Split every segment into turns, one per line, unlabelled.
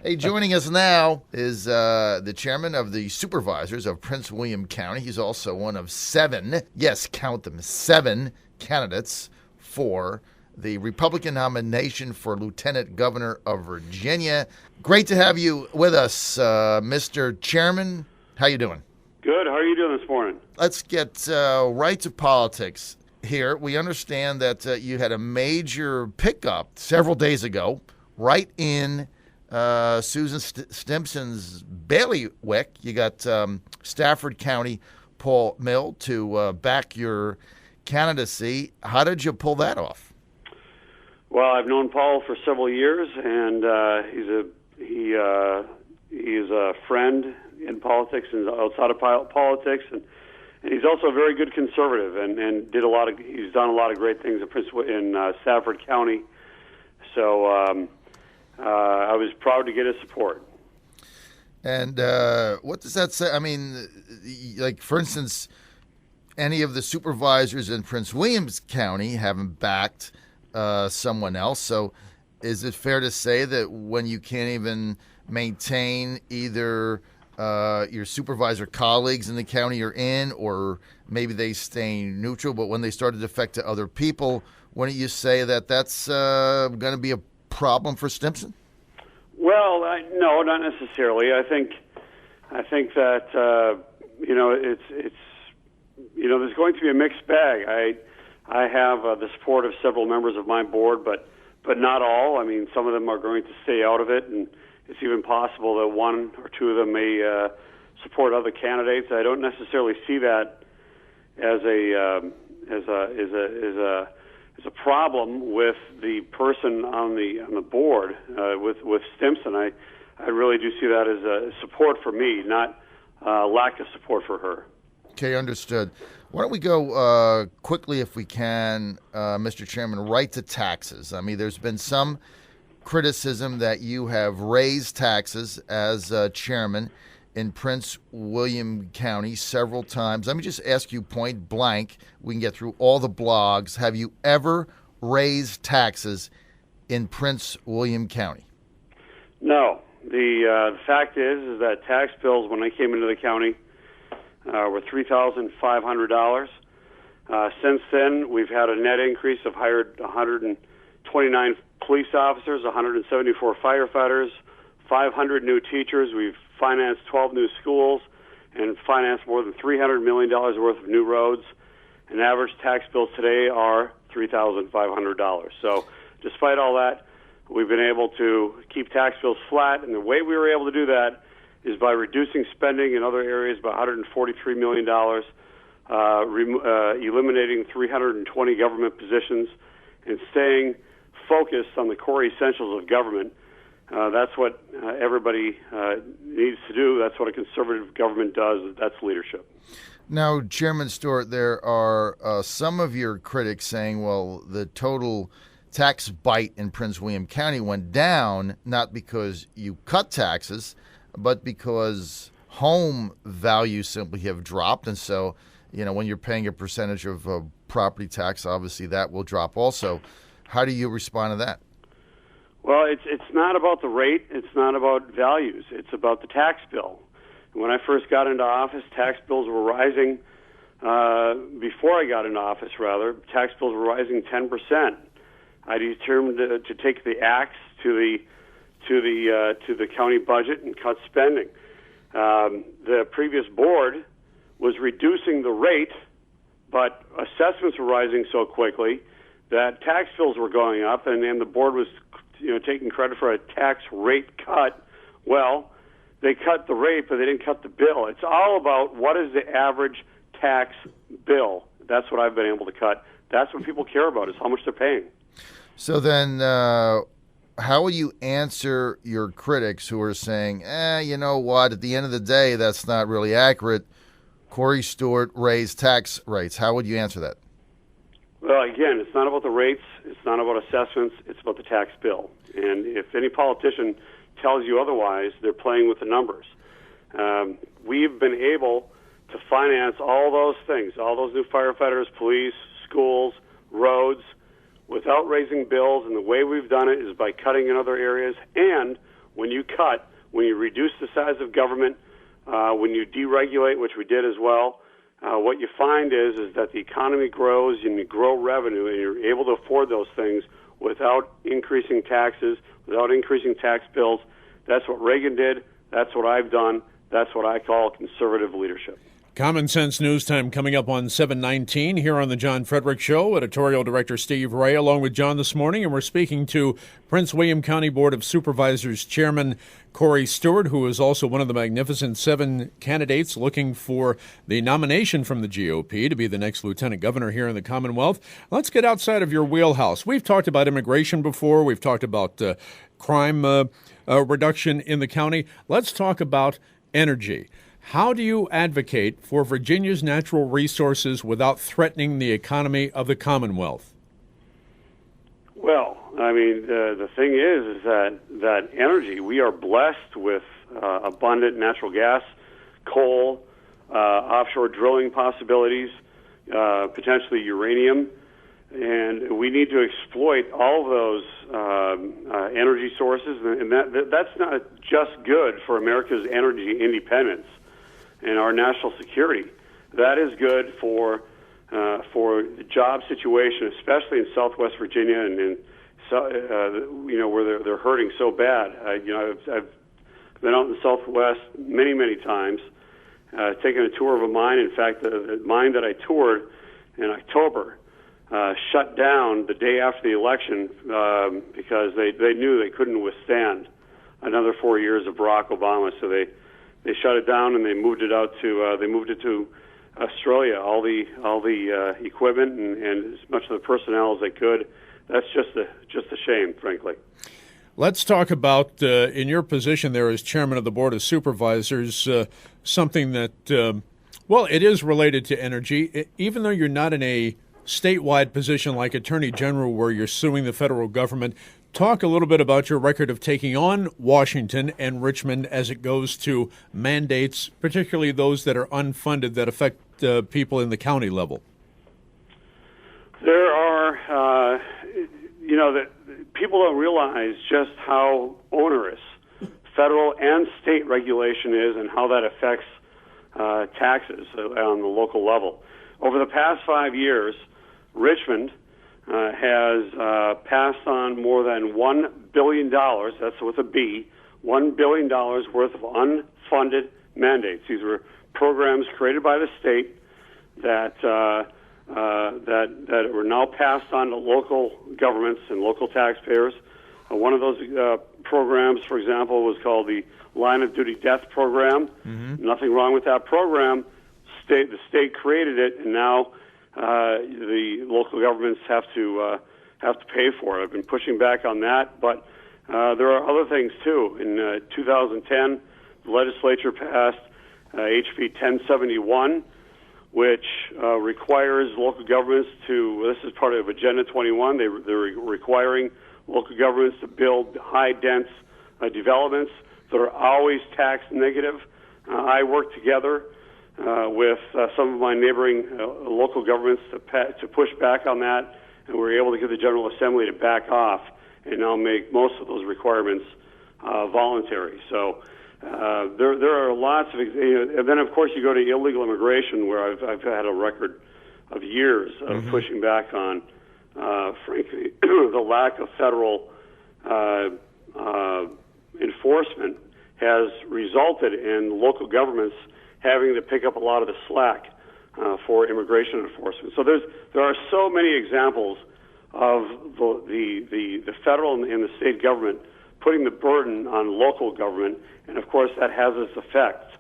Hey, joining us now is the chairman of the supervisors of Prince William County. He's also one of seven, yes, count them, seven candidates for the Republican nomination for Lieutenant Governor of Virginia. Great to have you with us, Mr. Chairman. How you doing?
Good. How are you doing this morning?
Let's get right to politics here. We understand that you had a major pickup several days ago, right in Susan Stimson's bailiwick. You got Stafford County Paul Mill to back your candidacy. How did you pull that off?
Well, I've known Paul for several years, and he is a friend in politics and outside of politics, and he's also a very good conservative, and he's done a lot of great things in Stafford County. So I was proud to get his support.
And what does that say? I mean, like, for instance, any of the supervisors in Prince Williams County haven't backed someone else. So is it fair to say that when you can't even maintain either your supervisor colleagues in the county you're in, or maybe they stay neutral, but when they start to defect to other people, wouldn't you say that that's going to be a problem for Stimson?
Well, no, not necessarily. I think that it's there's going to be a mixed bag. I have the support of several members of my board, but not all. I mean, some of them are going to stay out of it, and it's even possible that one or two of them may support other candidates. I don't necessarily see that as a problem with the person on the board with Stimson. I really do see that as a support for me, not lack of support for her.
Okay, understood. Why don't we go quickly, if we can, Mr. Chairman, right to taxes. I mean, there's been some criticism that you have raised taxes as chairman in Prince William County several times. Let me just ask you point blank. We can get through all the blogs. Have you ever raised taxes in Prince William County?
No. The fact is that tax bills, when I came into the county, were $3,500. Since then, we've had a net increase of hired 129 police officers, 174 firefighters, 500 new teachers. We've financed 12 new schools and financed more than $300 million worth of new roads. And average tax bills today are $3,500. So despite all that, we've been able to keep tax bills flat. And the way we were able to do that is by reducing spending in other areas by $143 million, eliminating 320 government positions, and staying focused on the core essentials of government. That's what everybody needs to do. That's what a conservative government does. That's leadership.
Now, Chairman Stewart, there are some of your critics saying, well, the total tax bite in Prince William County went down, not because you cut taxes, but because home values simply have dropped. And so, when you're paying a percentage of property tax, obviously that will drop also. How do you respond to that?
Well, it's not about the rate. It's not about values. It's about the tax bill. When I first got into office, tax bills were rising. Before I got into office, rather, tax bills were rising 10%. I determined to take the axe to the county budget and cut spending. The previous board was reducing the rate, but assessments were rising so quickly that tax bills were going up, and the board was taking credit for a tax rate cut. Well, they cut the rate, but they didn't cut the bill. It's all about what is the average tax bill. That's what I've been able to cut. That's what people care about, is how much they're paying.
So then how will you answer your critics who are saying, you know what, at the end of the day, that's not really accurate. Corey Stewart raised tax rates. How would you answer that?
Well, again, it's not about the rates. It's not about assessments. It's about the tax bill. And if any politician tells you otherwise, they're playing with the numbers. We've been able to finance all those things, all those new firefighters, police, schools, roads, without raising bills. And the way we've done it is by cutting in other areas and when you cut, when you reduce the size of government, when you deregulate, which we did as well, what you find is that the economy grows and you grow revenue and you're able to afford those things without increasing taxes, without increasing tax bills. That's what Reagan did. That's what I've done. That's what I call conservative leadership.
Common Sense News Time coming up on 7:19 here on the John Frederick Show. Editorial Director Steve Ray along with John this morning, and we're speaking to Prince William County Board of Supervisors Chairman Corey Stewart, who is also one of the magnificent 7 candidates looking for the nomination from the GOP to be the next lieutenant governor here in the Commonwealth. Let's get outside of your wheelhouse. We've talked about immigration before. We've talked about crime reduction in the county. Let's talk about energy. How do you advocate for Virginia's natural resources without threatening the economy of the Commonwealth?
Well, I mean, the thing is that energy, we are blessed with abundant natural gas, coal, offshore drilling possibilities, potentially uranium, and we need to exploit all of those energy sources, and that's not just good for America's energy independence and our national security. That is good for the job situation, especially in Southwest Virginia and where they're hurting so bad. I've been out in the Southwest many times, taken a tour of a mine. In fact, the mine that I toured in October shut down the day after the election because they knew they couldn't withstand another 4 years of Barack Obama, so they shut it down and they moved it out to Australia. All the equipment and as much of the personnel as they could. That's just a shame, frankly.
Let's talk about in your position there as chairman of the Board of Supervisors, something that it is related to energy, even though you're not in a statewide position like Attorney General where you're suing the federal government. Talk a little bit about your record of taking on Washington and Richmond as it goes to mandates, particularly those that are unfunded that affect people in the county level.
There are, that people don't realize just how onerous federal and state regulation is and how that affects taxes on the local level. Over the past 5 years, Richmond has passed on more than $1 billion, that's with a B, $1 billion worth of unfunded mandates. These were programs created by the state that were now passed on to local governments and local taxpayers. One of those programs, for example, was called the Line of Duty Death Program. Mm-hmm. Nothing wrong with that program. The state created it, and now the local governments have to pay for it. I've been pushing back on that, but there are other things too. In 2010, the legislature passed HB 1071, which requires local governments to. This is part of Agenda 21. They're requiring local governments to build high-dense developments that are always tax negative. I work together with some of my neighboring local governments to push back on that, and we were able to get the General Assembly to back off and now make most of those requirements voluntary. So there are lots of, and then of course you go to illegal immigration, where I've had a record of years of pushing back on, frankly, the lack of federal enforcement has resulted in local governments having to pick up a lot of the slack for immigration enforcement. So there are so many examples of the federal and the state government putting the burden on local government, and of course that has its effect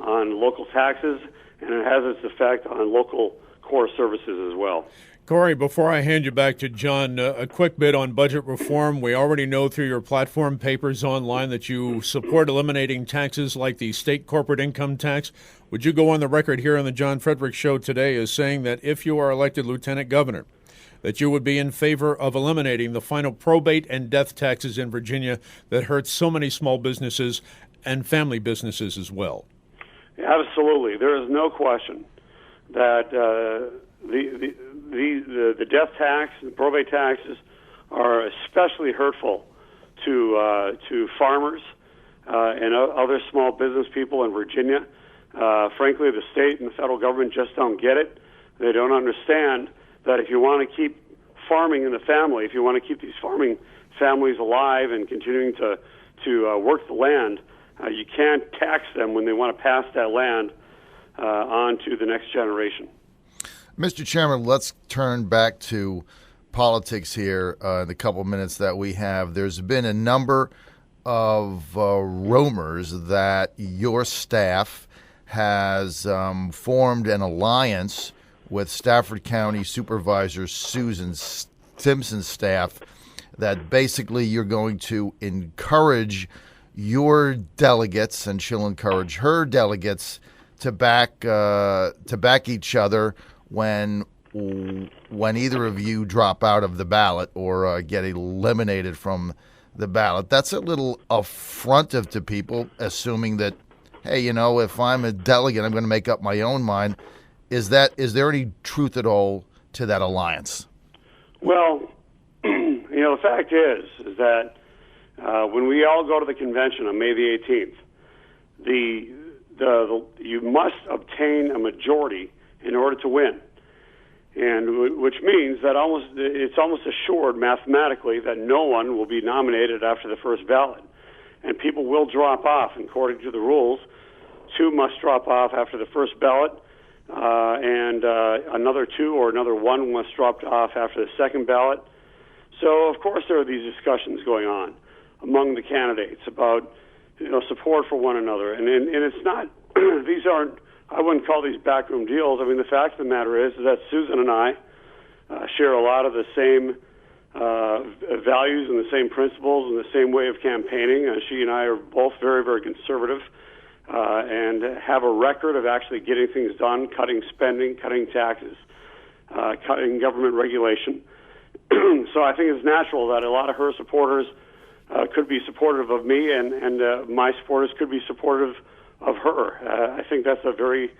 on local taxes, and it has its effect on local core services as well.
Corey, before I hand you back to John, a quick bit on budget reform. We already know through your platform papers online that you support eliminating taxes like the state corporate income tax. Would you go on the record here on the John Frederick Show today as saying that if you are elected lieutenant governor, that you would be in favor of eliminating the final probate and death taxes in Virginia that hurt so many small businesses and family businesses as well?
Absolutely. There is no question that the death tax and probate taxes are especially hurtful to farmers and other small business people in Virginia. Frankly, the state and the federal government just don't get it. They don't understand that if you want to keep farming in the family, if you want to keep these farming families alive and continuing to work the land, you can't tax them when they want to pass that land on to the next generation.
Mr. Chairman, let's turn back to politics here in the couple of minutes that we have. There's been a number of rumors that your staff has formed an alliance with Stafford County Supervisor Susan Stimson's staff, that basically you're going to encourage your delegates, and she'll encourage her delegates to back each other when either of you drop out of the ballot or get eliminated from the ballot. That's a little affrontive to people, assuming that, hey, if I'm a delegate, I'm going to make up my own mind. Is there any truth at all to that alliance?
Well, the fact is that when we all go to the convention on May the 18th, you must obtain a majority in order to win, and which means that it's almost assured mathematically that no one will be nominated after the first ballot, and people will drop off. According to the rules, 2 must drop off after the first ballot, and another 2 or another 1 must drop off after the second ballot. So, of course, there are these discussions going on among the candidates about support for one another, and it's not these aren't. I wouldn't call these backroom deals. I mean, the fact of the matter is that Susan and I share a lot of the same values and the same principles and the same way of campaigning. She and I are both very, very conservative and have a record of actually getting things done, cutting spending, cutting taxes, cutting government regulation. So I think it's natural that a lot of her supporters could be supportive of me, and my supporters could be supportive of her. I think that's a very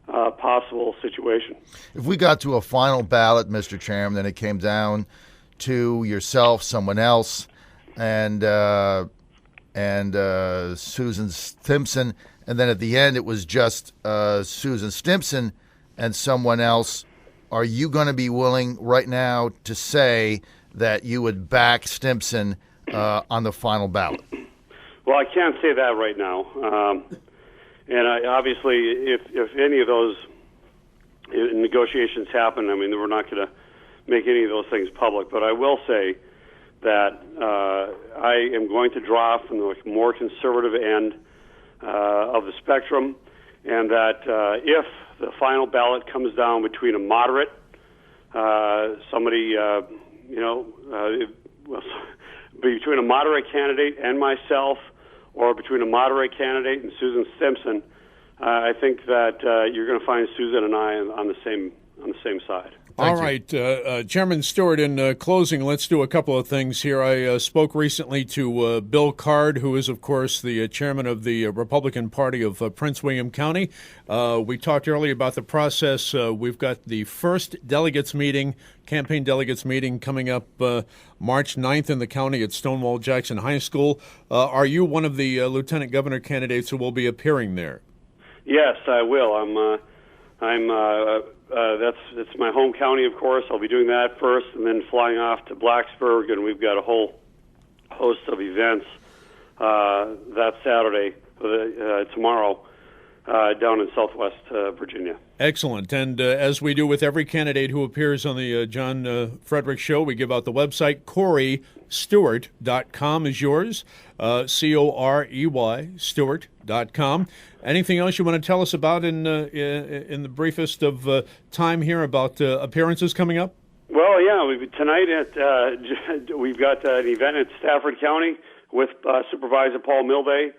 possible situation.
If we got to a final ballot, Mr. Chairman, then it came down to yourself, someone else, and Susan Stimson, and then at the end it was just Susan Stimson and someone else, are you going to be willing right now to say that you would back Stimson on the final ballot?
Well, I can't say that right now. And obviously, if any of those negotiations happen, I mean, we're not going to make any of those things public. But I will say that I am going to draw from the more conservative end of the spectrum, and that if the final ballot comes down between a moderate, between a moderate candidate and myself, or between a moderate candidate and Susan Stimson, I think that you're going to find Susan and I on the same side.
All right, Chairman Stewart, in closing, let's do a couple of things here. I spoke recently to Bill Card, who is, of course, the chairman of the Republican Party of Prince William County. We talked earlier about the process. We've got the first campaign delegates meeting coming up March 9th in the county at Stonewall Jackson High School. Are you one of the lieutenant governor candidates who will be appearing there?
Yes, I will. That's my home county, of course. I'll be doing that first, and then flying off to Blacksburg, and we've got a whole host of events that Saturday, tomorrow, down in Southwest Virginia.
Excellent. And as we do with every candidate who appears on the John Frederick Show, we give out the website. CoreyStewart.com is yours. Corey, Stewart.com. Anything else you want to tell us about in the briefest of time here about appearances coming up?
Well, yeah, tonight we've got an event at Stafford County with Supervisor Paul Milday.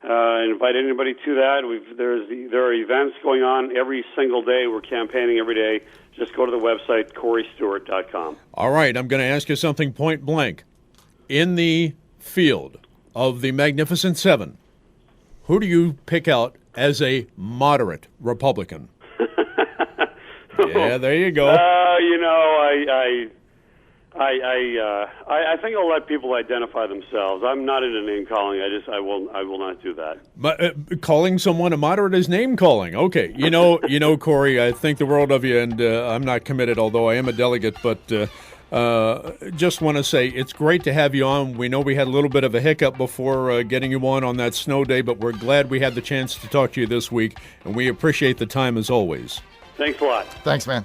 Invite anybody to that. There are events going on every single day. We're campaigning every day. Just go to the website, CoreyStewart.com.
All right, I'm going to ask you something point blank. In the field of the Magnificent Seven, who do you pick out as a moderate Republican? Yeah, there you go.
I think I'll let people identify themselves. I'm not into name calling. I will not do that.
But calling someone a moderate is name calling. Okay, you know, Corey, I think the world of you, and I'm not committed, although I am a delegate. But just want to say it's great to have you on. We know we had a little bit of a hiccup before getting you on that snow day, but we're glad we had the chance to talk to you this week, and we appreciate the time as always.
Thanks a lot.
Thanks, man.